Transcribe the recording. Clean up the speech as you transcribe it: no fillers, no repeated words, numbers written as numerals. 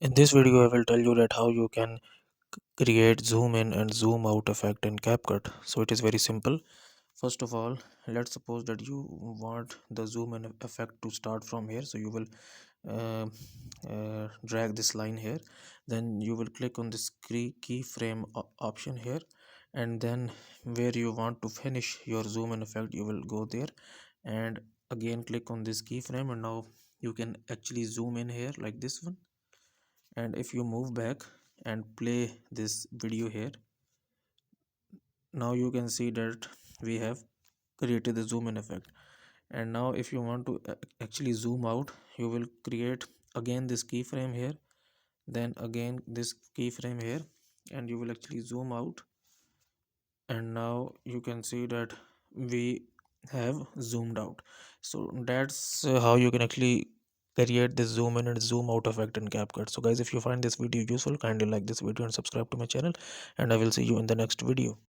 In this video, I will tell you that how you can create zoom in and zoom out effect in CapCut. So it is very simple. First of all, let's suppose that you want the zoom in effect to start from here. So you will uh, drag this line here. Then you will click on this keyframe option here, and then where you want to finish your zoom in effect, you will go there and again click on this keyframe, and now you can actually zoom in here like this one. And if you move back and play this video here, now you can see that we have created the zoom in effect. And now if you want to actually zoom out, you will create again this keyframe here, then again this keyframe here, and you will actually zoom out. And now you can see that we have zoomed out. So that's how you can actually create this zoom in and zoom out effect in CapCut. So guys, if you find this video useful, kindly like this video and subscribe to my channel, and I will see you in the next video.